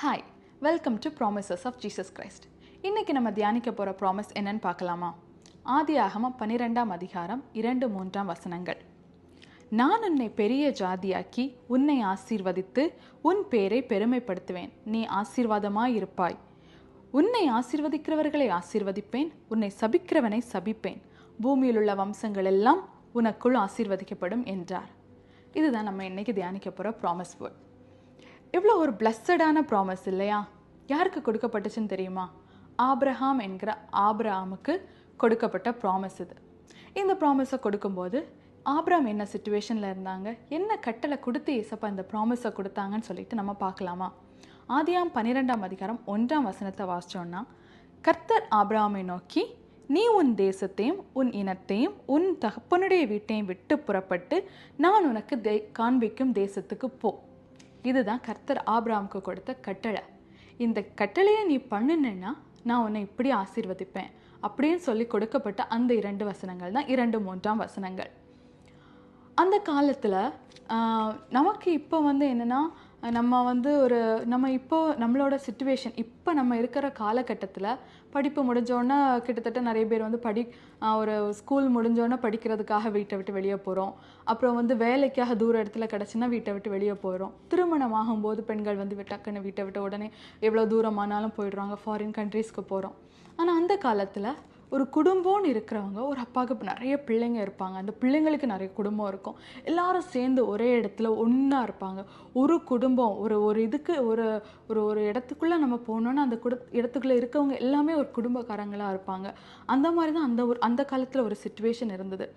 Hi, welcome to promises of Jesus Christ. இன்றைக்கி நம்ம தியானிக்க போகிற ப்ராமிஸ் என்னன்னு பார்க்கலாமா? ஆதியாகமம் 12ஆம் அதிகாரம் 2-3 வசனங்கள். நான் உன்னை பெரிய ஜாதியாக்கி உன்னை ஆசீர்வதித்து உன் பேரை பெருமைப்படுத்துவேன். நீ ஆசீர்வாதமாயிருப்பாய். உன்னை ஆசீர்வதிக்கிறவர்களை ஆசீர்வதிப்பேன், உன்னை சபிக்கிறவனை சபிப்பேன். பூமியில் உள்ள வம்சங்கள் எல்லாம் உனக்குள் ஆசீர்வதிக்கப்படும் என்றார். இதுதான் நம்ம இன்னைக்கு தியானிக்க போகிற ப்ராமிஸ் வேர்ட். இவ்வளோ ஒரு பிளஸ்ஸடான ப்ராமிஸ் இல்லையா? யாருக்கு கொடுக்கப்பட்டுச்சுன்னு தெரியுமா? ஆபிரகாம் என்கிற ஆபிரகாமுக்கு கொடுக்கப்பட்ட ப்ராமிஸ் இது. இந்த ப்ராமிஸை கொடுக்கும்போது ஆபிரகாம் என்ன சிச்சுவேஷனில் இருந்தாங்க, என்ன கட்டளை கொடுத்து ஏசப்பா இந்த ப்ராமிஸை கொடுத்தாங்கன்னு சொல்லிட்டு நம்ம பார்க்கலாமா? ஆதியாகமம் 12ஆம் அதிகாரம் 1ஆம் வசனத்தை வாசிச்சோன்னா, கர்த்தர் ஆபிரகாமை நோக்கி, நீ உன் தேசத்தையும் உன் இனத்தையும் உன் தகப்பனுடைய வீட்டையும் விட்டு புறப்பட்டு நான் உனக்கு காண்பிக்கும் தேசத்துக்கு போ. இதுதான் கர்த்தர் ஆபிரகாமுக்கு கொடுத்த கட்டளை. இந்த கட்டளையை நீ பண்ணுனா நான் உன்னை இப்படி ஆசீர்வதிப்பேன் அப்படின்னு சொல்லி கொடுக்கப்பட்ட அந்த 2 வசனங்கள் தான் 2-3 வசனங்கள். அந்த காலத்தில் நமக்கு இப்போ என்னென்னா, நம்ம இப்போ நம்மளோட சிச்சுவேஷன், இப்போ நம்ம இருக்கிற காலகட்டத்தில் படிப்பு முடிஞ்சோன்னா கிட்டத்தட்ட நிறைய பேர் ஒரு ஸ்கூல் முடிஞ்சோன்னா படிக்கிறதுக்காக வீட்டை விட்டு வெளியே போகிறோம். அப்புறம் வேலைக்காக தூர இடத்துல கிடச்சுன்னா வீட்டை விட்டு வெளியே போகிறோம். திருமணம் ஆகும்போது பெண்கள் டக்குன்னு வீட்டை விட்டு உடனே எவ்வளோ தூரமானாலும் போயிடுறாங்க, ஃபாரின் கண்ட்ரீஸ்க்கு போகிறோம். ஆனால் அந்த காலத்தில் ஒரு குடும்பம்னு இருக்கிறவங்க, ஒரு அப்பாவுக்கு நிறைய பிள்ளைங்க இருப்பாங்க, அந்த பிள்ளைங்களுக்கு நிறைய குடும்பம் இருக்கும், எல்லாரும் சேர்ந்து ஒரே இடத்துல ஒன்றா இருப்பாங்க. ஒரு குடும்பம் ஒரு இடத்துக்குள்ளே நம்ம போனோன்னா அந்த இடத்துக்குள்ளே இருக்கவங்க எல்லாமே ஒரு குடும்பக்காரங்களாக இருப்பாங்க. அந்த மாதிரி தான் அந்த காலத்தில் ஒரு சிச்சுவேஷன் இருந்தது.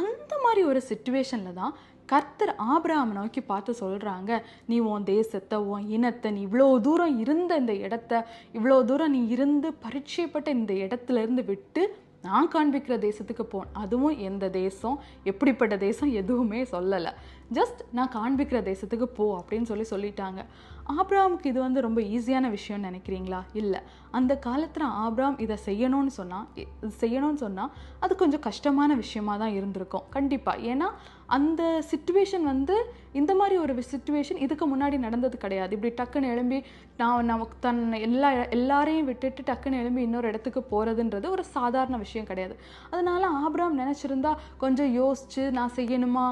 அந்த மாதிரி ஒரு சிச்சுவேஷனில் தான் கர்த்தர் ஆபிரகாமை நோக்கி பார்த்து சொல்கிறாங்க, நீ உன் தேசத்தை உன் இனத்தை நீ இவ்வளோ தூரம் இருந்த இந்த இடத்த இவ்வளோ தூரம் நீ இருந்து பரிச்சயப்பட்ட இந்த இடத்துல இருந்து விட்டு நான் காண்பிக்கிற தேசத்துக்கு போன். அதுவும் எந்த தேசம், எப்படிப்பட்ட தேசம் எதுவுமே சொல்லலை. ஜஸ்ட் நான் காண்பிக்கிற தேசத்துக்கு போ அப்படின்னு சொல்லிட்டாங்க. ஆபிரகாமுக்கு இது ரொம்ப ஈஸியான விஷயம்னு நினைக்கிறீங்களா? இல்லை. அந்த காலத்தில் ஆபிரகாம் இதை செய்யணும்னு சொன்னால் அது கொஞ்சம் கஷ்டமான விஷயமா தான் இருந்திருக்கும் கண்டிப்பாக. ஏன்னா அந்த சிச்சுவேஷன் இந்த மாதிரி ஒரு சிச்சுவேஷன் இதுக்கு முன்னாடி நடந்தது கிடையாது. இப்படி டக்குன்னு எழும்பி நமக்கு எல்லாரையும் விட்டுட்டு டக்குன்னு எழும்பி இன்னொரு இடத்துக்கு போகிறதுன்றது ஒரு சாதாரண விஷயம் கிடையாது. அதனால ஆபிரகாம் நினச்சிருந்தா கொஞ்சம் யோசிச்சு, நான் செய்யணுமா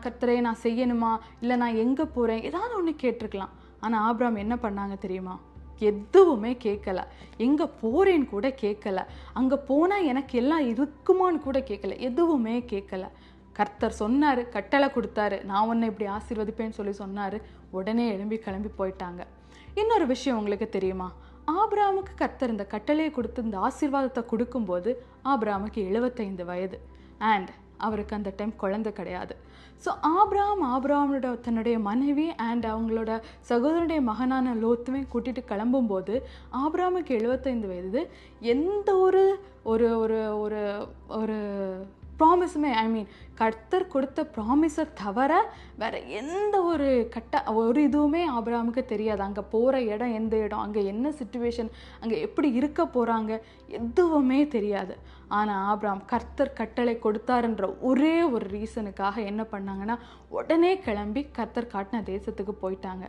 கர்த்தரே, நான் செய்யணுமா, இல்லை நான் எங்கே போகிறேன், ஏதாவது ஒன்று கேட்டிருக்கலாம். ஆனால் ஆபிரகாம் என்ன பண்ணாங்க தெரியுமா? எதுவுமே கேட்கல. எங்கே போகிறேன்னு கூட கேட்கல. அங்கே போனால் எனக்கு எல்லாம் இருக்குமான்னு கூட கேட்கல. எதுவுமே கேட்கல. கர்த்தர் சொன்னார், கட்டளை கொடுத்தாரு, நான் உன்னை இப்படி ஆசீர்வதிப்பேன்னு சொன்னார். உடனே கிளம்பி போயிட்டாங்க. இன்னொரு விஷயம் உங்களுக்கு தெரியுமா? ஆபிரகாமுக்கு கர்த்தர் இந்த கட்டளையை கொடுத்து இந்த ஆசீர்வாதத்தை கொடுக்கும்போது ஆபிரகாமுக்கு 75 வயது. அண்ட் அவருக்கு அந்த டைம் குழந்தை கிடையாது. ஸோ ஆபிரகாமோட தன்னுடைய மனைவி அண்ட் அவங்களோட சகோதரனுடைய மகனான லோத்துவை கூட்டிகிட்டு கிளம்பும்போது ஆபிரகாமுக்கு 75 வயது. எந்த ஒரு ஒரு ஒரு ஒரு ப்ராமிஸுமே, கர்த்தர் கொடுத்த ப்ராமிஸை தவிர வேற எந்த ஒரு இதுவுமே ஆபிரகாமுக்கு தெரியாது. அங்கே போகிற இடம் எந்த இடம், அங்கே என்ன சிச்சுவேஷன், அங்கே எப்படி இருக்க போகிறாங்க, எதுவுமே தெரியாது. ஆனால் ஆபிரகாம் கர்த்தர் கட்டளை கொடுத்தாருன்ற ஒரே ஒரு ரீசனுக்காக என்ன பண்ணாங்கன்னா, உடனே கிளம்பி கர்த்தர் காட்டின தேசத்துக்கு போயிட்டாங்க.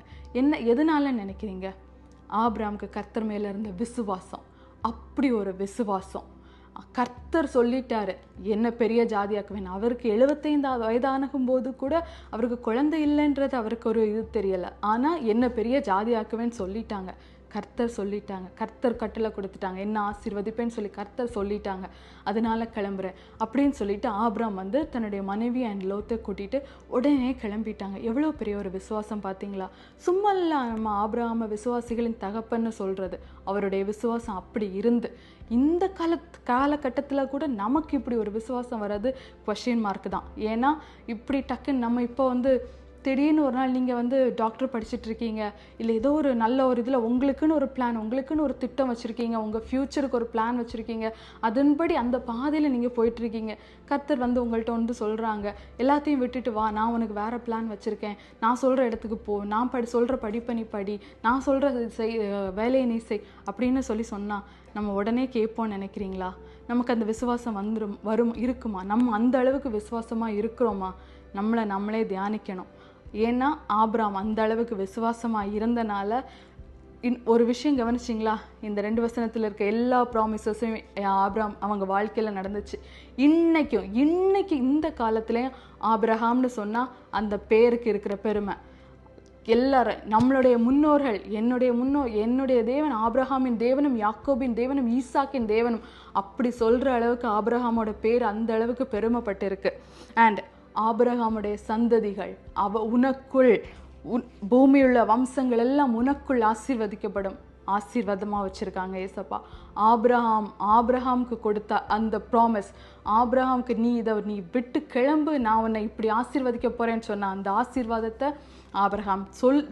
எதனால நினைக்கிறீங்க? ஆபிரகாமுக்கு கர்த்தர் மேலே இருந்த விசுவாசம். அப்படி ஒரு விசுவாசம். கர்த்தர் சொல்லிட்டாரு, என்ன பெரிய ஜாதியாக்குவேன். அவருக்கு 75 வயதாகும் போது கூட அவருக்கு குழந்தை இல்லைன்றது அவருக்கு ஒரு இது தெரியலை. ஆனால் என்ன பெரிய ஜாதியாக்குவேன்னு சொல்லிட்டாங்க. கர்த்தர் கட்டளை கொடுத்துட்டாங்க, என்ன ஆசீர்வதிப்பேன்னு சொல்லி கர்த்தர் சொல்லிட்டாங்க. அதனால கிளம்புறேன் அப்படின்னு சொல்லிட்டு ஆபிரகாம் தன்னுடைய மனைவி அண்ட் லோத்தை கூட்டிட்டு உடனே கிளம்பிட்டாங்க. எவ்வளோ பெரிய ஒரு விசுவாசம் பார்த்தீங்களா? சும்மா இல்லை நம்ம ஆபிரகாம விசுவாசிகளின் தகப்பன்னு சொல்றது. அவருடைய விசுவாசம் அப்படி இருந்து இந்த காலகட்டத்தில் கூட நமக்கு இப்படி ஒரு விசுவாசம் வர்றது கொஸ்டின் மார்க் தான். ஏன்னா இப்படி டக்குன்னு நம்ம இப்போ திடீர்னு ஒரு நாள் நீங்கள் டாக்டர் படிச்சுட்டு இருக்கீங்க, இல்லை ஏதோ ஒரு நல்ல ஒரு இதில் உங்களுக்குன்னு ஒரு பிளான், உங்களுக்குன்னு ஒரு திட்டம் வச்சுருக்கீங்க, உங்கள் ஃப்யூச்சருக்கு ஒரு பிளான் வச்சுருக்கீங்க, அதன்படி அந்த பாதையில் நீங்கள் போயிட்டுருக்கீங்க. கர்த்தர் உங்கள்கிட்ட சொல்கிறாங்க, எல்லாத்தையும் விட்டுட்டு வா, நான் உனக்கு வேறு பிளான் வச்சுருக்கேன், நான் சொல்கிற இடத்துக்கு போ, நான் சொல்கிற படிப்பை நீ படி, நான் சொல்கிற வேலையை நீ செய் அப்படின்னு சொன்னால் நம்ம உடனே கேட்போம்னு நினைக்கிறீங்களா? நமக்கு அந்த விசுவாசம் இருக்குமா? நம்ம அந்த அளவுக்கு விசுவாசமாக இருக்கிறோமா? நம்மளே தியானிக்கணும். ஏன்னா ஆபிரகாம் அந்த அளவுக்கு விசுவாசமாக இருந்தனால ஒரு விஷயம் கவனிச்சிங்களா? இந்த 2 வசனத்தில் இருக்க எல்லா ப்ராமிசஸும் ஆபிரகாம் அவங்க வாழ்க்கையில் நடந்துச்சு. இன்னைக்கு இந்த காலத்துலேயும் ஆபிரகாம்னு சொன்னால் அந்த பேருக்கு இருக்கிற பெருமை எல்லாரும் நம்மளுடைய முன்னோர்கள், என்னுடைய தேவன் ஆபிரகாமின் தேவனும் யாக்கோபின் தேவனும் ஈசாக்கின் தேவனும் அப்படி சொல்கிற அளவுக்கு ஆபிரகாமோட பேர் அந்த அளவுக்கு பெருமைப்பட்டு இருக்கு. அண்ட் ஆபிரகாமுடைய சந்ததிகள் உனக்குள் பூமியுள்ள வம்சங்கள் எல்லாம் உனக்குள் ஆசீர்வதிக்கப்படும், ஆசீர்வாதமாக வச்சுருக்காங்க ஏசப்பா. ஆபிரகாமுக்கு கொடுத்த அந்த ப்ராமிஸ், ஆபிரகாமுக்கு நீ விட்டு கிளம்பு, நான் உன்னை இப்படி ஆசீர்வதிக்க போகிறேன்னு சொன்ன அந்த ஆசீர்வாதத்தை ஆபிரகாம்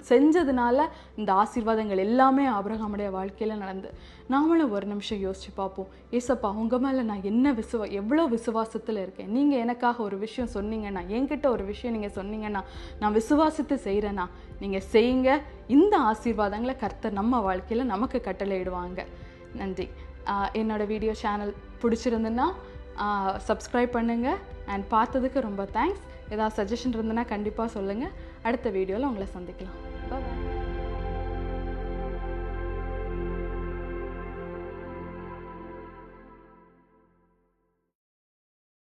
செஞ்சதுனால இந்த ஆசீர்வாதங்கள் எல்லாமே ஆபிரகாமுடைய வாழ்க்கையில் நடந்து. நாமளும் ஒரு நிமிஷம் யோசிச்சு பார்ப்போம், ஏசப்பா உங்கள் மேலே நான் எவ்வளோ விசுவாசத்தில் இருக்கேன். நீங்கள் எனக்காக ஒரு விஷயம் சொன்னீங்கன்னா, என்கிட்ட ஒரு விஷயம் நீங்கள் சொன்னீங்கன்னா நான் விசுவாசித்து செய்கிறேன்னா நீங்கள் செய்யுங்க. இந்த ஆசீர்வாதங்களை கர்த்தர் நம்ம வாழ்க்கையில் நமக்கு கட்டளையிடுவாங்க. நன்றி. என்னோட வீடியோ சேனல் பிடிச்சிருந்துன்னா சப்ஸ்கிரைப் பண்ணுங்கள். அண்ட் பார்த்ததுக்கு ரொம்ப தேங்க்ஸ். ஏதாவது சஜஷன் இருந்ததுன்னா கண்டிப்பாக சொல்லுங்கள். அடுத்த வீடியோவில் உங்களை சந்திக்கலாம். பாய்.